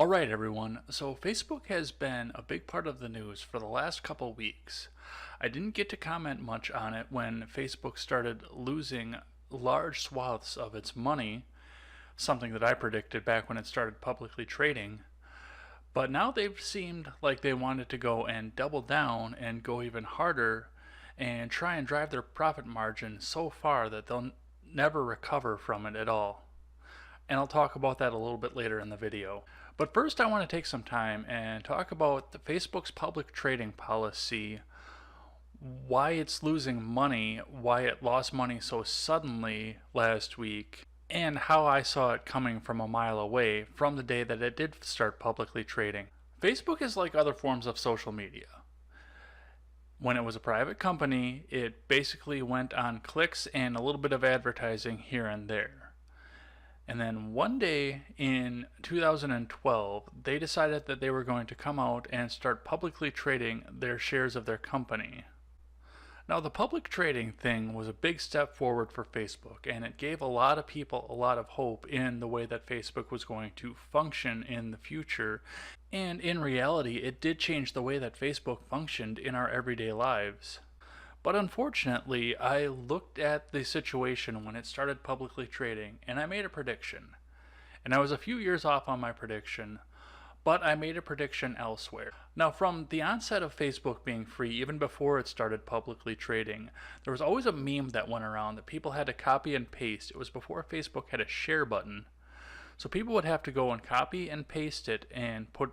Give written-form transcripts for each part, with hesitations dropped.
Alright everyone, so Facebook has been a big part of the news for the last couple weeks. I didn't get to comment much on it when Facebook started losing large swaths of its money, something that I predicted back when it started publicly trading. But now they've seemed like they wanted to go and double down and go even harder and try and drive their profit margin so far that they'll never recover from it at all. And I'll talk about that a little bit later in the video. But first I want to take some time and talk about Facebook's public trading policy, why it's losing money, why it lost money so suddenly last week, and how I saw it coming from a mile away from the day that it did start publicly trading. Facebook is like other forms of social media. When it was a private company, it basically went on clicks and a little bit of advertising here and there. And then one day in 2012, they decided that they were going to come out and start publicly trading their shares of their company. Now, the public trading thing was a big step forward for Facebook, and it gave a lot of people a lot of hope in the way that Facebook was going to function in the future. And in reality, it did change the way that Facebook functioned in our everyday lives. But unfortunately, I looked at the situation when it started publicly trading, and I made a prediction. And I was a few years off on my prediction, but I made a prediction elsewhere. Now, from the onset of Facebook being free, even before it started publicly trading, there was always a meme that went around that people had to copy and paste. It was before Facebook had a share button. So people would have to go and copy and paste it and put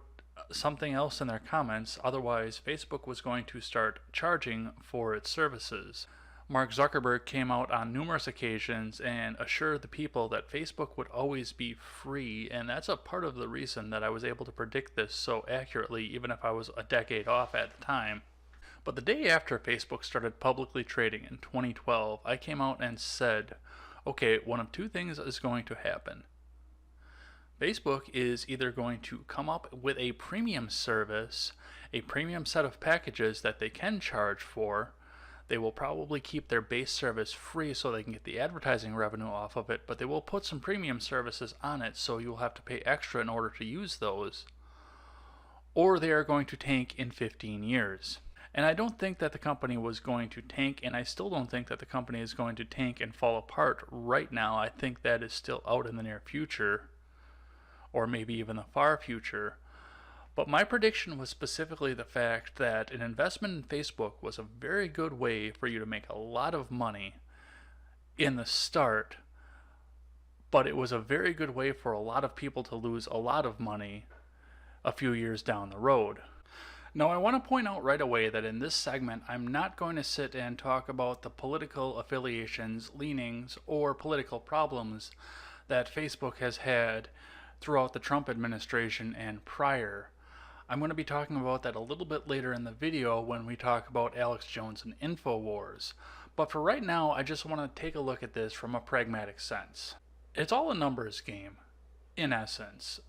something else in their comments, otherwise Facebook was going to start charging for its services. Mark Zuckerberg came out on numerous occasions and assured the people that Facebook would always be free, and that's a part of the reason that I was able to predict this so accurately, even if I was a decade off at the time. But the day after Facebook started publicly trading in 2012, I came out and said, okay, one of two things is going to happen. Facebook is either going to come up with a premium service, a premium set of packages that they can charge for. They will probably keep their base service free so they can get the advertising revenue off of it, but they will put some premium services on it so you'll have to pay extra in order to use those. Or they are going to tank in 15 years. And I don't think that the company was going to tank, and I still don't think that the company is going to tank and fall apart right now. I think that is still out in the near future, or maybe even the far future. But my prediction was specifically the fact that an investment in Facebook was a very good way for you to make a lot of money in the start, but it was a very good way for a lot of people to lose a lot of money a few years down the road. Now, I want to point out right away that in this segment, I'm not going to sit and talk about the political affiliations, leanings, or political problems that Facebook has had throughout the Trump administration and prior. I'm going to be talking about that a little bit later in the video when we talk about Alex Jones and Infowars. But for right now, I just want to take a look at this from a pragmatic sense. It's all a numbers game, in essence.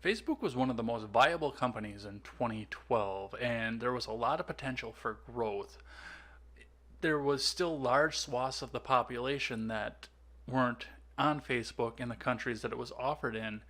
Facebook was one of the most viable companies in 2012, and there was a lot of potential for growth. There was still large swaths of the population that weren't on Facebook in the countries that it was offered in.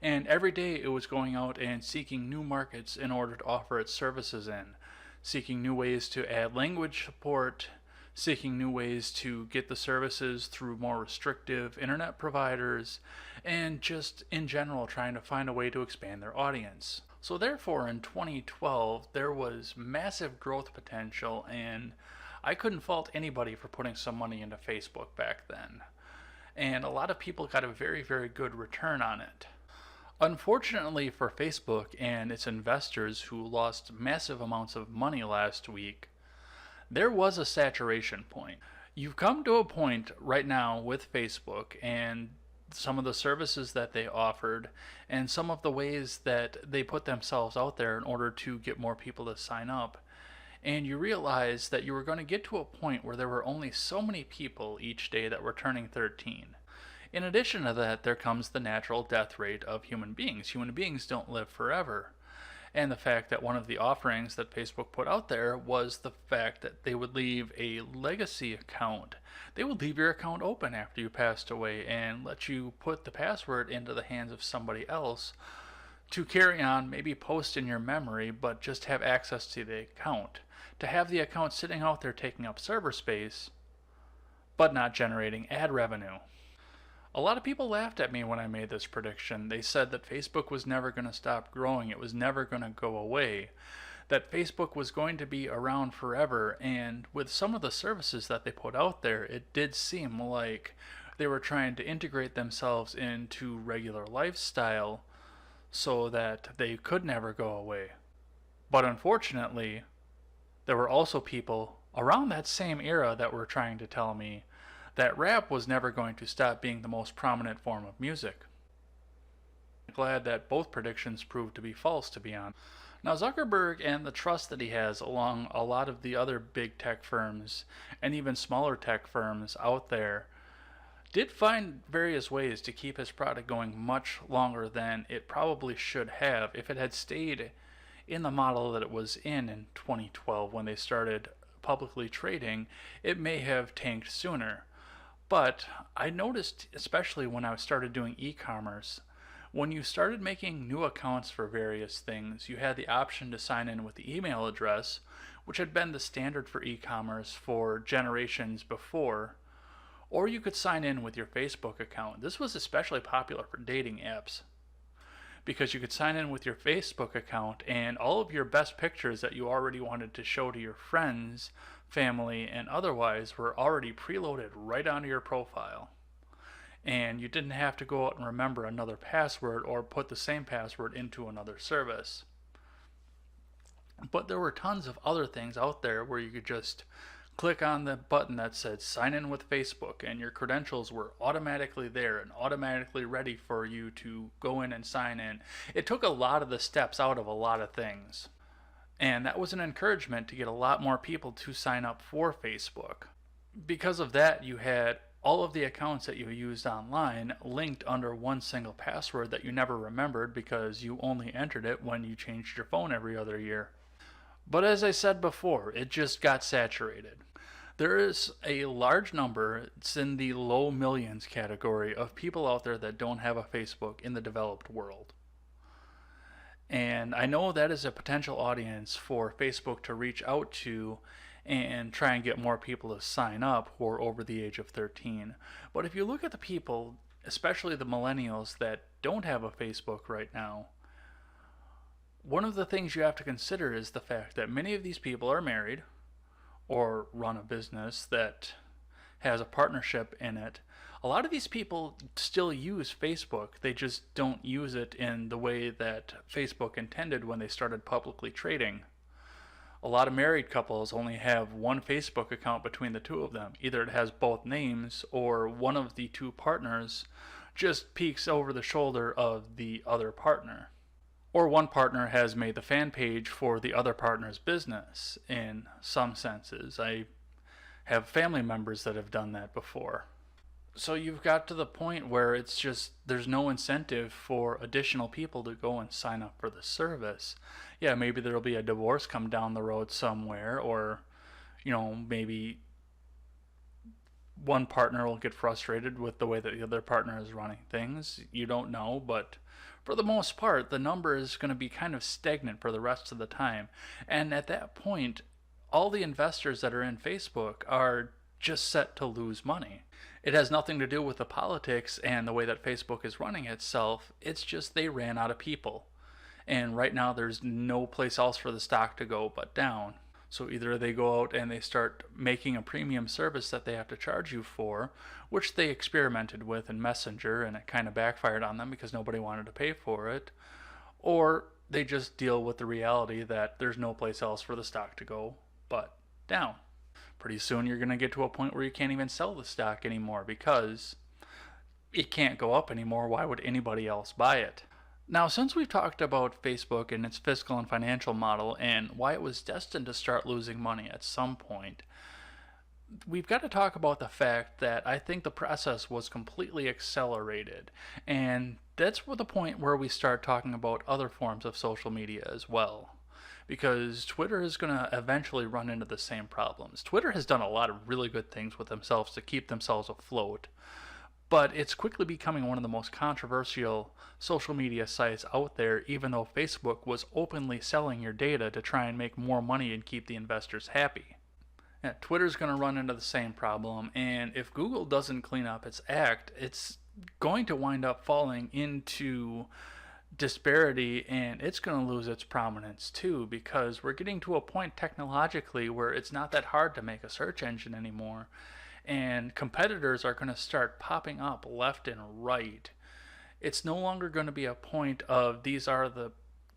And every day it was going out and seeking new markets in order to offer its services in, seeking new ways to add language support, seeking new ways to get the services through more restrictive internet providers, and just in general trying to find a way to expand their audience. So therefore in 2012 there was massive growth potential, and I couldn't fault anybody for putting some money into Facebook back then. And a lot of people got a very, very good return on it. Unfortunately for Facebook and its investors who lost massive amounts of money last week, there was a saturation point. You've come to a point right now with Facebook and some of the services that they offered and some of the ways that they put themselves out there in order to get more people to sign up. And you realize that you were going to get to a point where there were only so many people each day that were turning 13. In addition to that, there comes the natural death rate of human beings. Human beings don't live forever. And the fact that one of the offerings that Facebook put out there was the fact that they would leave a legacy account. They would leave your account open after you passed away and let you put the password into the hands of somebody else to carry on, maybe post in your memory, but just have access to the account. To have the account sitting out there taking up server space, but not generating ad revenue. A lot of people laughed at me when I made this prediction. They said that Facebook was never going to stop growing, it was never going to go away, that Facebook was going to be around forever, and with some of the services that they put out there, it did seem like they were trying to integrate themselves into regular lifestyle so that they could never go away. But unfortunately, there were also people around that same era that were trying to tell me that rap was never going to stop being the most prominent form of music. I'm glad that both predictions proved to be false, to be honest. Now, Zuckerberg and the trust that he has along a lot of the other big tech firms and even smaller tech firms out there did find various ways to keep his product going much longer than it probably should have. If it had stayed in the model that it was in 2012 when they started publicly trading, it may have tanked sooner. But I noticed, especially when I started doing e-commerce, when you started making new accounts for various things, you had the option to sign in with the email address, which had been the standard for e-commerce for generations before, or you could sign in with your Facebook account. This was especially popular for dating apps, because you could sign in with your Facebook account and all of your best pictures that you already wanted to show to your friends, family, and otherwise were already preloaded right onto your profile. And you didn't have to go out and remember another password or put the same password into another service. But there were tons of other things out there where you could just click on the button that said sign in with Facebook, and your credentials were automatically there and automatically ready for you to go in and sign in. It took a lot of the steps out of a lot of things. And that was an encouragement to get a lot more people to sign up for Facebook. Because of that, you had all of the accounts that you used online linked under one single password that you never remembered because you only entered it when you changed your phone every other year. But as I said before, it just got saturated. There is a large number, it's in the low millions category, of people out there that don't have a Facebook in the developed world. And I know that is a potential audience for Facebook to reach out to and try and get more people to sign up who are over the age of 13. But if you look at the people, especially the millennials that don't have a Facebook right now, one of the things you have to consider is the fact that many of these people are married or run a business that has a partnership in it. A lot of these people still use Facebook. They just don't use it in the way that Facebook intended when they started publicly trading. A lot of married couples only have one Facebook account between the two of them. Either it has both names or one of the two partners just peeks over the shoulder of the other partner. Or one partner has made the fan page for the other partner's business in some senses. I have family members that have done that before. So you've got to the point where it's just there's no incentive for additional people to go and sign up for the service. Yeah, maybe there'll be a divorce come down the road somewhere, or maybe one partner will get frustrated with the way that the other partner is running things. You don't know, but for the most part, the number is going to be kind of stagnant for the rest of the time. And at that point, all the investors that are in Facebook are just set to lose money. It has nothing to do with the politics and the way that Facebook is running itself. It's just they ran out of people. And right now there's no place else for the stock to go but down. So either they go out and they start making a premium service that they have to charge you for, which they experimented with in Messenger and it kind of backfired on them because nobody wanted to pay for it, or they just deal with the reality that there's no place else for the stock to go but down. Pretty soon you're going to get to a point where you can't even sell the stock anymore because it can't go up anymore. Why would anybody else buy it? Now, since we've talked about Facebook and its fiscal and financial model and why it was destined to start losing money at some point, we've got to talk about the fact that I think the process was completely accelerated. And that's the point where we start talking about other forms of social media as well. Because Twitter is going to eventually run into the same problems. Twitter has done a lot of really good things with themselves to keep themselves afloat. but it's quickly becoming one of the most controversial social media sites out there, even though Facebook was openly selling your data to try and make more money and keep the investors happy. Yeah, Twitter's going to run into the same problem, and if Google doesn't clean up its act, it's going to wind up falling into disparity, and it's going to lose its prominence too, because we're getting to a point technologically where it's not that hard to make a search engine anymore, and competitors are going to start popping up left and right. It's no longer going to be a point of these are the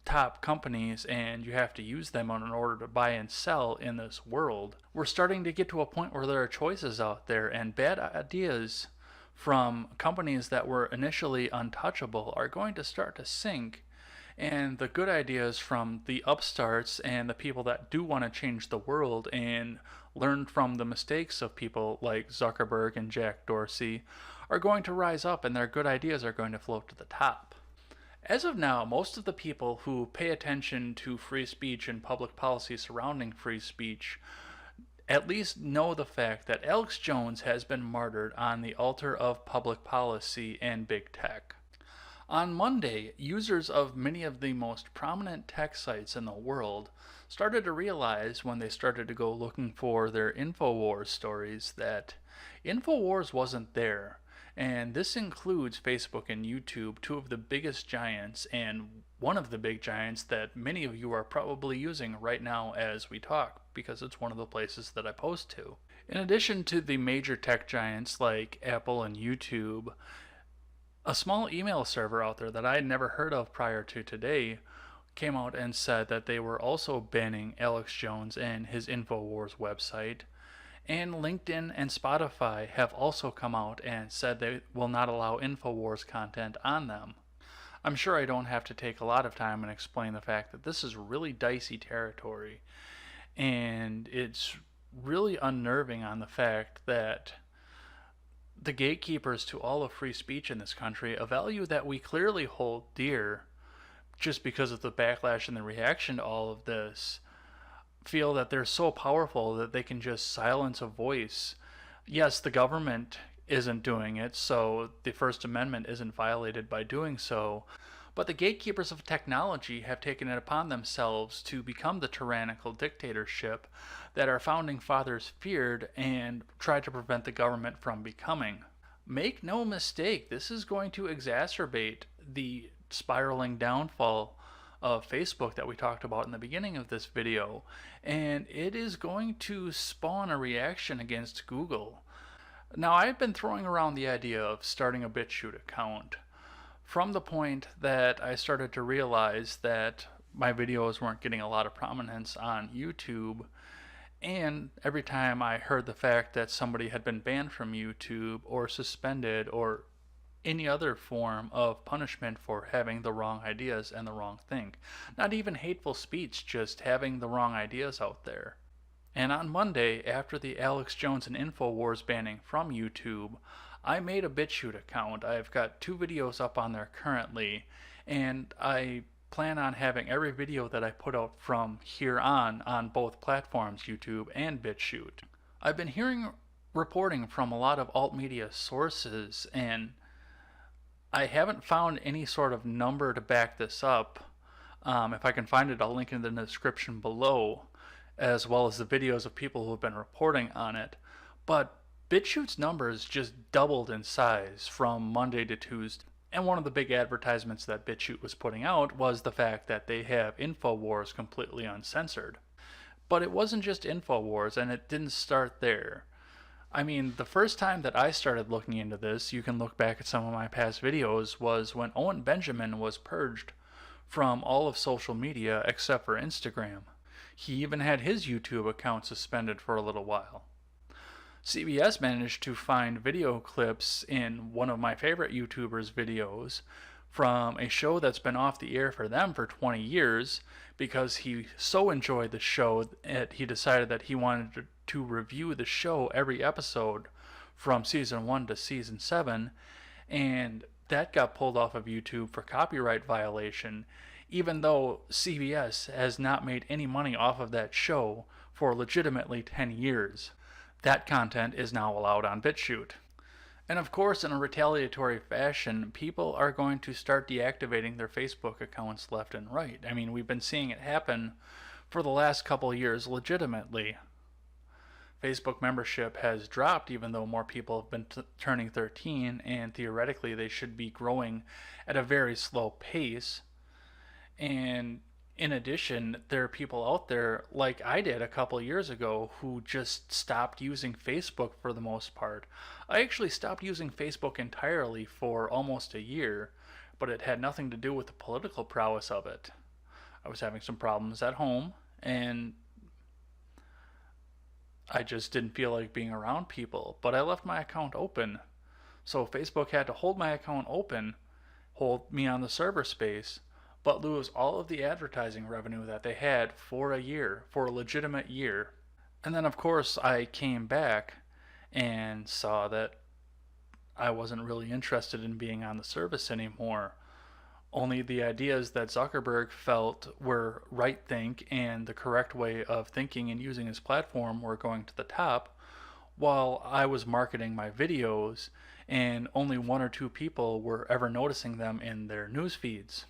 top companies and you have to use them in order to buy and sell in this world. We're starting to get to a point where there are choices out there, and bad ideas from companies that were initially untouchable are going to start to sink, and the good ideas from the upstarts and the people that do want to change the world and learn from the mistakes of people like Zuckerberg and Jack Dorsey are going to rise up, and their good ideas are going to float to the top. As of now, most of the people who pay attention to free speech and public policy surrounding free speech at least know the fact that Alex Jones has been martyred on the altar of public policy and big tech. On Monday, users of many of the most prominent tech sites in the world started to realize, when they started to go looking for their Infowars stories, that Infowars wasn't there. And this includes Facebook and YouTube, two of the biggest giants, and one of the big giants that many of you are probably using right now as we talk, because it's one of the places that I post to. In addition to the major tech giants like Apple and YouTube, a small email server out there that I had never heard of prior to today came out and said that they were also banning Alex Jones and his Infowars website. And LinkedIn and Spotify have also come out and said they will not allow Infowars content on them. I'm sure I don't have to take a lot of time and explain the fact that this is really dicey territory, and it's really unnerving on the fact that the gatekeepers to all of free speech in this country, a value that we clearly hold dear just because of the backlash and the reaction to all of this, feel that they're so powerful that they can just silence a voice. Yes, the government isn't doing it, so the First Amendment isn't violated by doing so, but the gatekeepers of technology have taken it upon themselves to become the tyrannical dictatorship that our founding fathers feared and tried to prevent the government from becoming. Make no mistake, this is going to exacerbate the spiraling downfall of Facebook that we talked about in the beginning of this video, and it is going to spawn a reaction against Google. Now, I've been throwing around the idea of starting a BitChute account from the point that I started to realize that my videos weren't getting a lot of prominence on YouTube, and every time I heard the fact that somebody had been banned from YouTube or suspended or any other form of punishment for having the wrong ideas and the wrong thing. Not even hateful speech, just having the wrong ideas out there. And on Monday, after the Alex Jones and Infowars banning from YouTube, I made a BitChute account. I've got 2 videos up on there currently, and I plan on having every video that I put out from here on both platforms, YouTube and BitChute. I've been hearing reporting from a lot of alt media sources, and I haven't found any sort of number to back this up. If I can find it, I'll link it in the description below, as well as the videos of people who have been reporting on it. But BitChute's numbers just doubled in size from Monday to Tuesday. And one of the big advertisements that BitChute was putting out was the fact that they have Infowars completely uncensored. But it wasn't just Infowars, and it didn't start there. I mean, the first time that I started looking into this, you can look back at some of my past videos, was when Owen Benjamin was purged from all of social media except for Instagram. He even had his YouTube account suspended for a little while. CBS managed to find video clips in one of my favorite YouTubers' videos from a show that's been off the air for them for 20 years because he so enjoyed the show that he decided that he wanted to review the show every episode from season 1 to season 7, and that got pulled off of YouTube for copyright violation, even though CBS has not made any money off of that show for legitimately 10 years. That content is now allowed on BitChute. And of course, in a retaliatory fashion, people are going to start deactivating their Facebook accounts left and right. I mean, we've been seeing it happen for the last couple of years legitimately. Facebook membership has dropped even though more people have been turning 13, and theoretically they should be growing at a very slow pace. And in addition, there are people out there like I did a couple of years ago who just stopped using Facebook for the most part. I actually stopped using Facebook entirely for almost a year, but it had nothing to do with the political prowess of it. I was having some problems at home, and I just didn't feel like being around people, but I left my account open. So Facebook had to hold my account open, hold me on the server space, but lose all of the advertising revenue that they had for a year, for a legitimate year. And then, of course, I came back and saw that I wasn't really interested in being on the service anymore. Only the ideas that Zuckerberg felt were right think and the correct way of thinking and using his platform were going to the top, while I was marketing my videos and only one or two people were ever noticing them in their news feeds.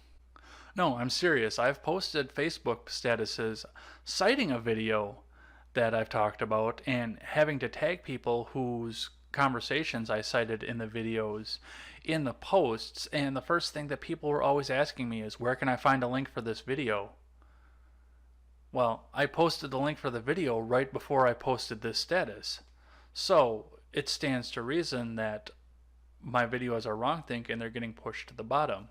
No, I'm serious. I've posted Facebook statuses citing a video that I've talked about and having to tag people whose conversations I cited in the videos in the posts. And the first thing that people were always asking me is, where can I find a link for this video? Well, I posted the link for the video right before I posted this status. So it stands to reason that my videos are wrong think and they're getting pushed to the bottom.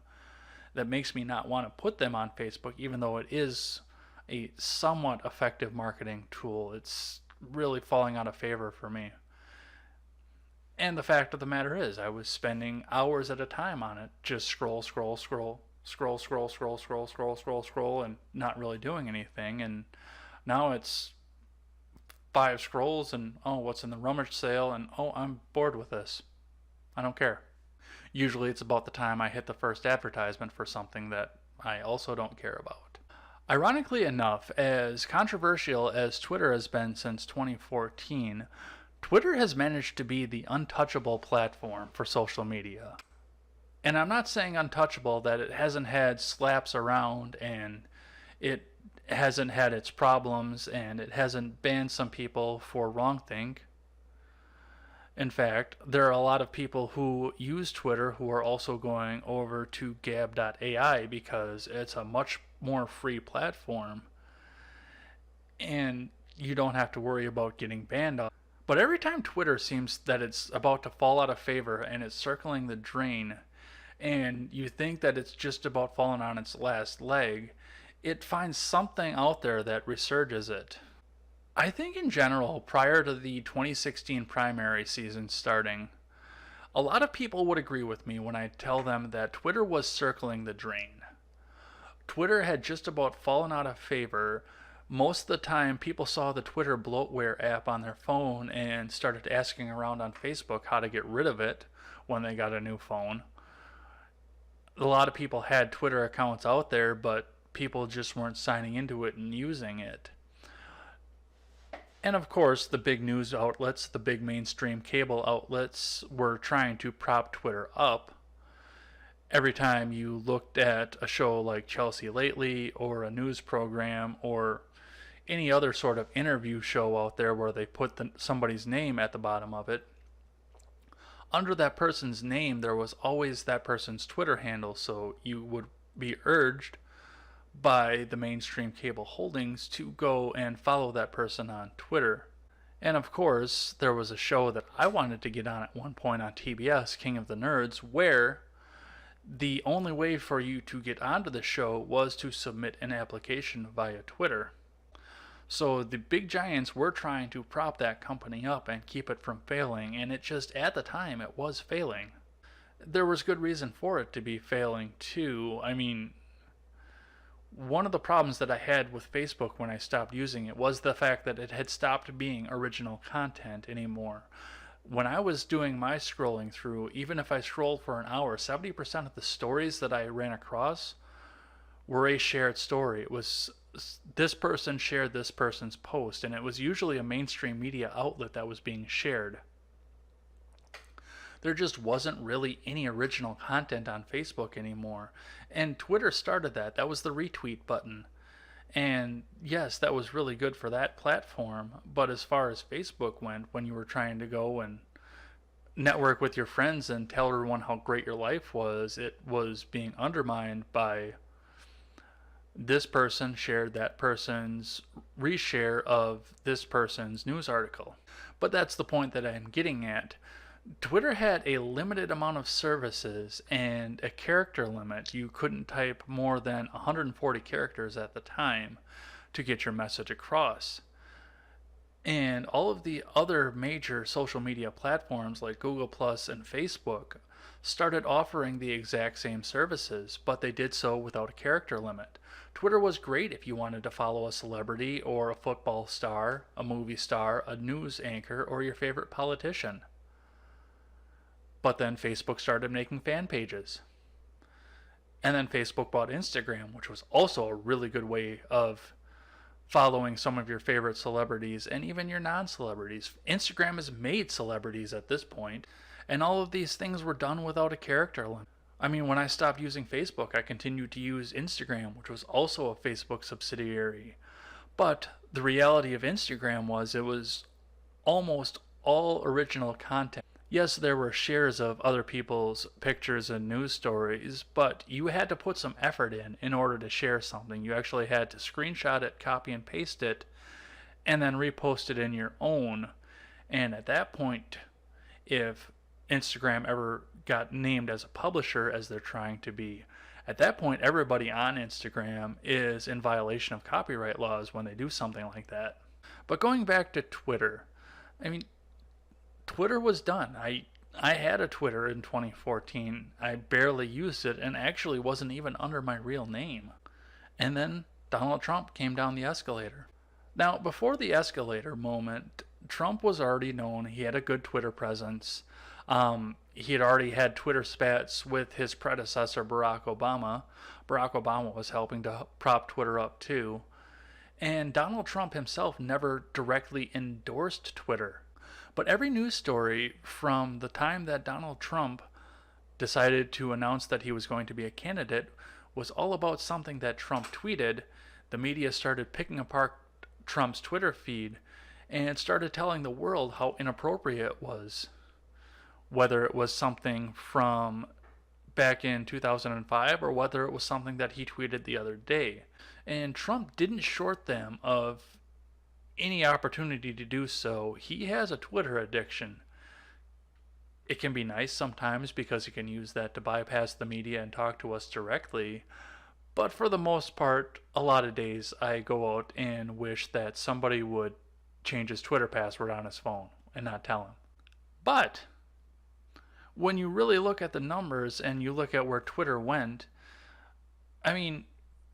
That makes me not want to put them on Facebook, even though it is a somewhat effective marketing tool. It's really falling out of favor for me. And the fact of the matter is, I was spending hours at a time on it, just scroll, scroll, scroll, scroll, scroll, scroll, scroll, scroll, scroll, scroll, and not really doing anything. And now it's 5 scrolls, and oh, what's in the rummage sale, and oh, I'm bored with this. I don't care. Usually it's about the time I hit the first advertisement for something that I also don't care about. Ironically enough, as controversial as Twitter has been since 2014, Twitter has managed to be the untouchable platform for social media. And I'm not saying untouchable that it hasn't had slaps around and it hasn't had its problems and it hasn't banned some people for wrongthink. In fact, there are a lot of people who use Twitter who are also going over to gab.ai because it's a much more free platform and you don't have to worry about getting banned. But every time Twitter seems that it's about to fall out of favor and it's circling the drain, and you think that it's just about falling on its last leg, it finds something out there that resurges it. I think in general, prior to the 2016 primary season starting, a lot of people would agree with me when I tell them that Twitter was circling the drain. Twitter had just about fallen out of favor. Most of the time, people saw the Twitter bloatware app on their phone and started asking around on Facebook how to get rid of it when they got a new phone. A lot of people had Twitter accounts out there, but people just weren't signing into it and using it. And of course, the big news outlets, the big mainstream cable outlets, were trying to prop Twitter up. Every time you looked at a show like Chelsea Lately or a news program or any other sort of interview show out there where they put somebody's name at the bottom of it, under that person's name there was always that person's Twitter handle, so you would be urged by the mainstream cable holdings to go and follow that person on Twitter. And of course, there was a show that I wanted to get on at one point on TBS, King of the Nerds, where the only way for you to get onto the show was to submit an application via Twitter. So the big giants were trying to prop that company up and keep it from failing, and it just, at the time, it was failing. There was good reason for it to be failing too. I mean, one of the problems that I had with Facebook when I stopped using it was the fact that it had stopped being original content anymore. When I was doing my scrolling through, even if I scrolled for an hour, 70% of the stories that I ran across were a shared story. It was this person shared this person's post, and it was usually a mainstream media outlet that was being shared. There just wasn't really any original content on Facebook anymore. And Twitter started that. That was the retweet button. And yes, that was really good for that platform. But as far as Facebook went, when you were trying to go and network with your friends and tell everyone how great your life was, it was being undermined by this person shared that person's reshare of this person's news article. But that's the point that I'm getting at. Twitter had a limited amount of services and a character limit. You couldn't type more than 140 characters at the time to get your message across. And all of the other major social media platforms like Google Plus and Facebook started offering the exact same services, but they did so without a character limit. Twitter was great if you wanted to follow a celebrity or a football star, a movie star, a news anchor, or your favorite politician. But then Facebook started making fan pages. And then Facebook bought Instagram, which was also a really good way of following some of your favorite celebrities and even your non-celebrities. Instagram has made celebrities at this point, and all of these things were done without a character limit. I mean, when I stopped using Facebook, I continued to use Instagram, which was also a Facebook subsidiary. But the reality of Instagram was it was almost all original content. Yes, there were shares of other people's pictures and news stories, but you had to put some effort in order to share something. You actually had to screenshot it, copy and paste it, and then repost it in your own. And at that point, if Instagram ever got named as a publisher, as they're trying to be, at that point, everybody on Instagram is in violation of copyright laws when they do something like that. But going back to Twitter, I mean, Twitter was done. I had a Twitter in 2014. I barely used it and actually wasn't even under my real name. And then Donald Trump came down the escalator. Now, before the escalator moment, Trump was already known. He had a good Twitter presence. He had already had Twitter spats with his predecessor, Barack Obama. Barack Obama was helping to prop Twitter up too. And Donald Trump himself never directly endorsed Twitter. But every news story from the time that Donald Trump decided to announce that he was going to be a candidate was all about something that Trump tweeted. The media started picking apart Trump's Twitter feed and started telling the world how inappropriate it was. Whether it was something from back in 2005 or whether it was something that he tweeted the other day. And Trump didn't short them of any opportunity to do so. He has a Twitter addiction. It can be nice sometimes because he can use that to bypass the media and talk to us directly. But for the most part, a lot of days I go out and wish that somebody would change his Twitter password on his phone and not tell him. But when you really look at the numbers and you look at where Twitter went, I mean,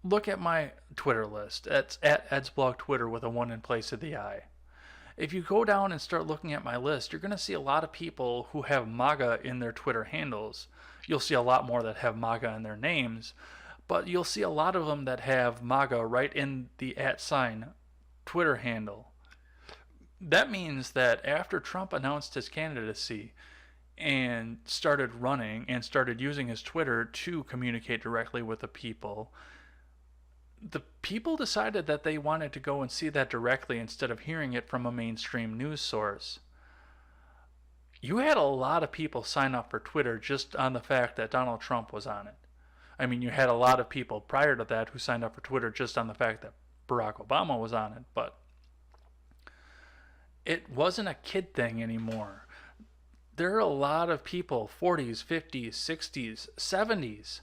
look at my Twitter list. It's at EdsBlog Twitter with a 1 in place of the I. If you go down and start looking at my list, you're going to see a lot of people who have MAGA in their Twitter handles. You'll see a lot more that have MAGA in their names, but you'll see a lot of them that have MAGA right in the @ Twitter handle. That means that after Trump announced his candidacy and started running and started using his Twitter to communicate directly with the people decided that they wanted to go and see that directly instead of hearing it from a mainstream news source. You had a lot of people sign up for Twitter just on the fact that Donald Trump was on it. I mean, you had a lot of people prior to that who signed up for Twitter just on the fact that Barack Obama was on it, but it wasn't a kid thing anymore. There are a lot of people, 40s, 50s, 60s, 70s,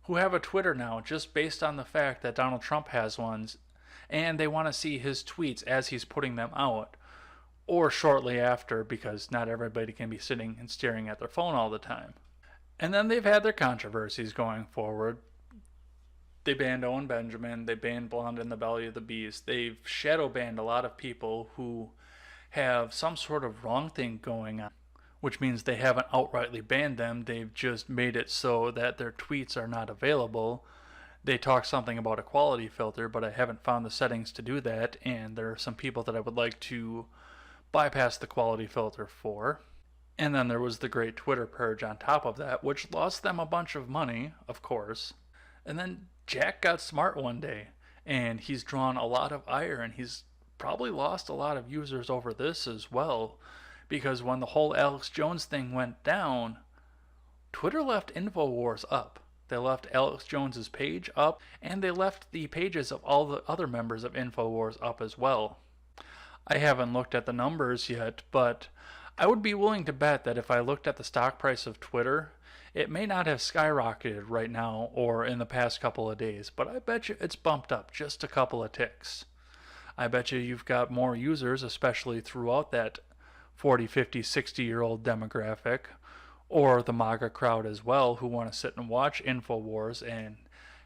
who have a Twitter now just based on the fact that Donald Trump has one, and they want to see his tweets as he's putting them out, or shortly after, because not everybody can be sitting and staring at their phone all the time. And then they've had their controversies going forward. They banned Owen Benjamin, they banned Blonde in the Belly of the Beast, they've shadow banned a lot of people who have some sort of wrong thing going on, which means they haven't outrightly banned them, they've just made it so that their tweets are not available. They talk something about a quality filter, but I haven't found the settings to do that, and there are some people that I would like to bypass the quality filter for. And then there was the great Twitter purge on top of that, which lost them a bunch of money, of course. And then Jack got smart one day, and he's drawn a lot of ire, and he's probably lost a lot of users over this as well. Because when the whole Alex Jones thing went down, Twitter left Infowars up. They left Alex Jones's page up, and they left the pages of all the other members of Infowars up as well. I haven't looked at the numbers yet, but I would be willing to bet that if I looked at the stock price of Twitter, it may not have skyrocketed right now or in the past couple of days, but I bet you it's bumped up just a couple of ticks. I bet you've got more users, especially throughout that 40, 50, 60-year-old demographic, or the MAGA crowd as well, who want to sit and watch Infowars and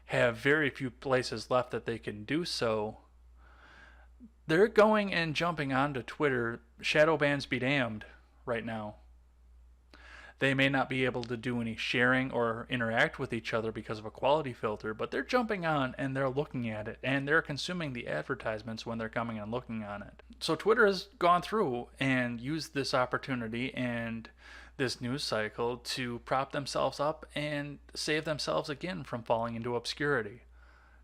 have very few places left that they can do so. They're going and jumping onto Twitter, shadow bans be damned, right now. They may not be able to do any sharing or interact with each other because of a quality filter, but they're jumping on and they're looking at it and they're consuming the advertisements when they're coming and looking on it. So Twitter has gone through and used this opportunity and this news cycle to prop themselves up and save themselves again from falling into obscurity.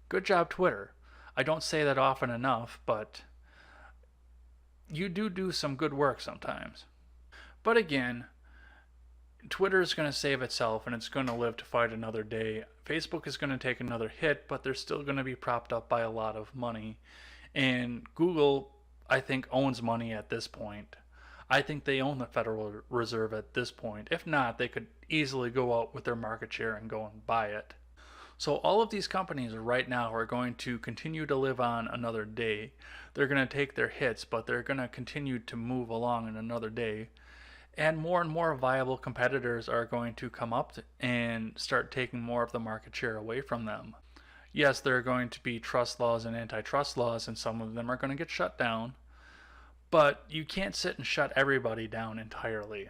Good job, Twitter. I don't say that often enough, but you do some good work sometimes. But again, Twitter is going to save itself and it's going to live to fight another day. Facebook is going to take another hit, but they're still going to be propped up by a lot of money. And Google, I think, owns money at this point. I think they own the Federal Reserve at this point. If not, they could easily go out with their market share and go and buy it. So all of these companies right now are going to continue to live on another day. They're going to take their hits, but they're going to continue to move along in another day. And more viable competitors are going to come up and start taking more of the market share away from them. Yes, there are going to be trust laws and antitrust laws, and some of them are going to get shut down. But you can't sit and shut everybody down entirely.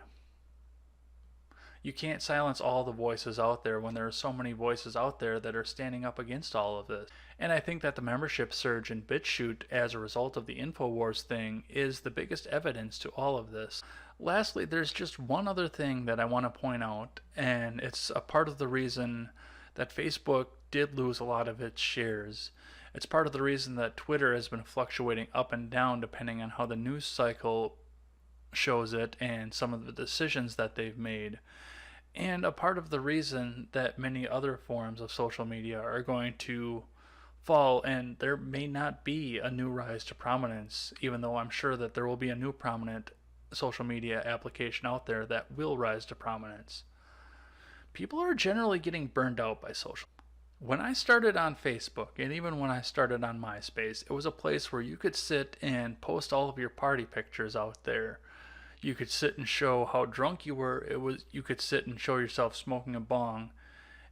You can't silence all the voices out there when there are so many voices out there that are standing up against all of this. And I think that the membership surge in BitChute as a result of the Infowars thing is the biggest evidence to all of this. Lastly, there's just one other thing that I want to point out, and it's a part of the reason that Facebook did lose a lot of its shares. It's part of the reason that Twitter has been fluctuating up and down depending on how the news cycle shows it and some of the decisions that they've made. And a part of the reason that many other forms of social media are going to fall, and there may not be a new rise to prominence, even though I'm sure that there will be a new prominent social media application out there that will rise to prominence. People are generally getting burned out by social. When I started on Facebook, and even when I started on MySpace, it was a place where you could sit and post all of your party pictures out there. You could sit and show how drunk you were. You could sit and show yourself smoking a bong,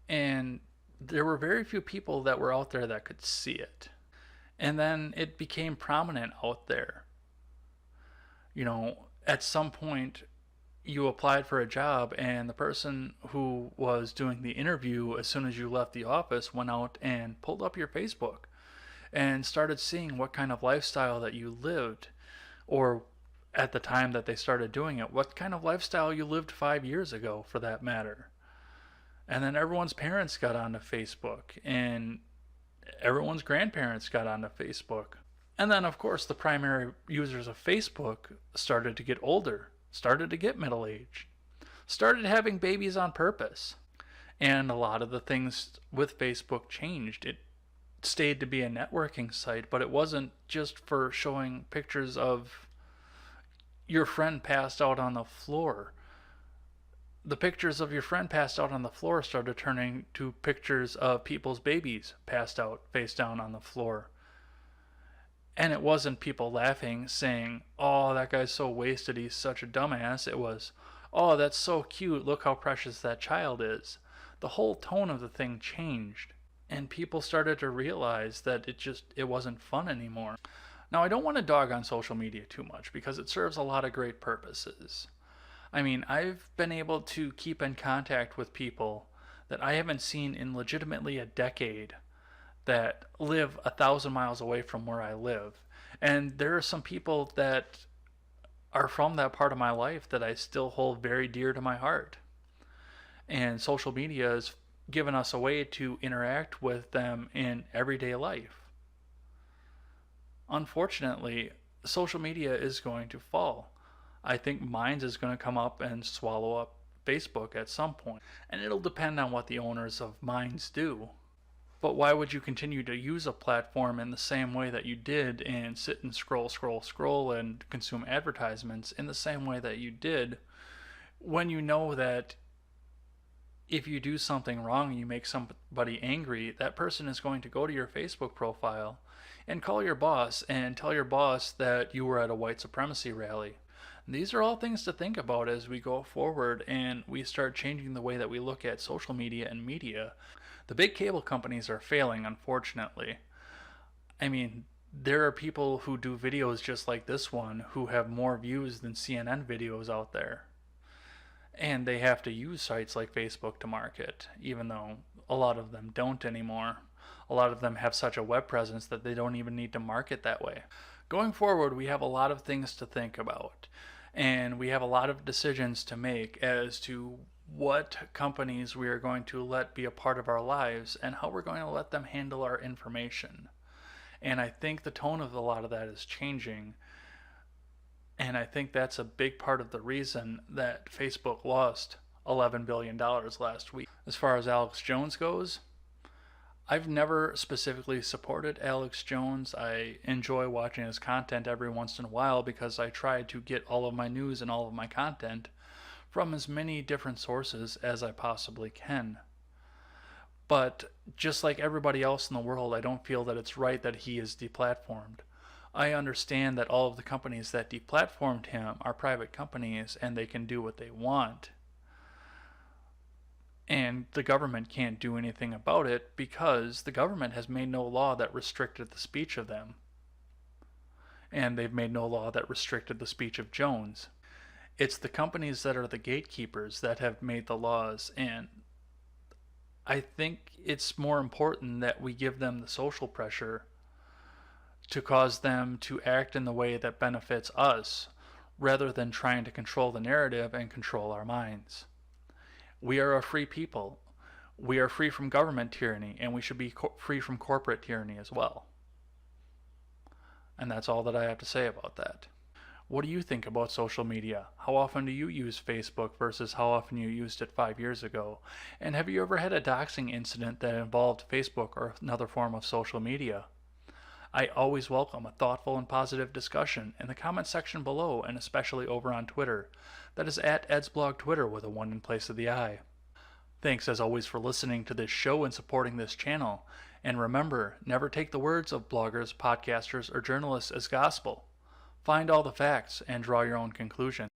and there were very few people that were out there that could see it. And then it became prominent out there. You know, at some point you applied for a job and the person who was doing the interview as soon as you left the office went out and pulled up your Facebook and started seeing what kind of lifestyle that you lived, or at the time that they started doing it, what kind of lifestyle you lived 5 years ago for that matter. And then everyone's parents got onto Facebook and everyone's grandparents got onto Facebook. And then, of course, the primary users of Facebook started to get older, started to get middle-aged, started having babies on purpose. And a lot of the things with Facebook changed. It stayed to be a networking site, but it wasn't just for showing pictures of your friend passed out on the floor. The pictures of your friend passed out on the floor started turning to pictures of people's babies passed out face down on the floor. And it wasn't people laughing, saying, "Oh, that guy's so wasted, he's such a dumbass." It was, "Oh, that's so cute, look how precious that child is." The whole tone of the thing changed, and people started to realize that it wasn't fun anymore. Now, I don't want to dog on social media too much because it serves a lot of great purposes. I mean, I've been able to keep in contact with people that I haven't seen in legitimately a decade that live 1,000 miles away from where I live. And there are some people that are from that part of my life that I still hold very dear to my heart. And social media has given us a way to interact with them in everyday life. Unfortunately, social media is going to fall. I think Minds is going to come up and swallow up Facebook at some point, and it'll depend on what the owners of Minds do. But why would you continue to use a platform in the same way that you did and sit and scroll and consume advertisements in the same way that you did when you know that if you do something wrong and you make somebody angry, that person is going to go to your Facebook profile and call your boss and tell your boss that you were at a white supremacy rally. And these are all things to think about as we go forward and we start changing the way that we look at social media and media. The big cable companies are failing, unfortunately. I mean, there are people who do videos just like this one who have more views than CNN videos out there. And they have to use sites like Facebook to market, even though a lot of them don't anymore. A lot of them have such a web presence that they don't even need to market that way. Going forward, we have a lot of things to think about, and we have a lot of decisions to make as to what companies we are going to let be a part of our lives and how we're going to let them handle our information. And I think the tone of a lot of that is changing. And I think that's a big part of the reason that Facebook lost $11 billion last week. As far as Alex Jones goes, I've never specifically supported Alex Jones. I enjoy watching his content every once in a while because I try to get all of my news and all of my content from as many different sources as I possibly can. But just like everybody else in the world, I don't feel that it's right that he is deplatformed. I understand that all of the companies that deplatformed him are private companies and they can do what they want. And the government can't do anything about it because the government has made no law that restricted the speech of them. And they've made no law that restricted the speech of Jones. It's the companies that are the gatekeepers that have made the laws, and I think it's more important that we give them the social pressure to cause them to act in the way that benefits us rather than trying to control the narrative and control our minds. We are a free people. We are free from government tyranny, and we should be free from corporate tyranny as well. And that's all that I have to say about that. What do you think about social media? How often do you use Facebook versus how often you used it 5 years ago? And have you ever had a doxing incident that involved Facebook or another form of social media? I always welcome a thoughtful and positive discussion in the comment section below, and especially over on Twitter. That is at EdsBlog Twitter with a 1 in place of the I. Thanks as always for listening to this show and supporting this channel. And remember, never take the words of bloggers, podcasters, or journalists as gospel. Find all the facts and draw your own conclusions.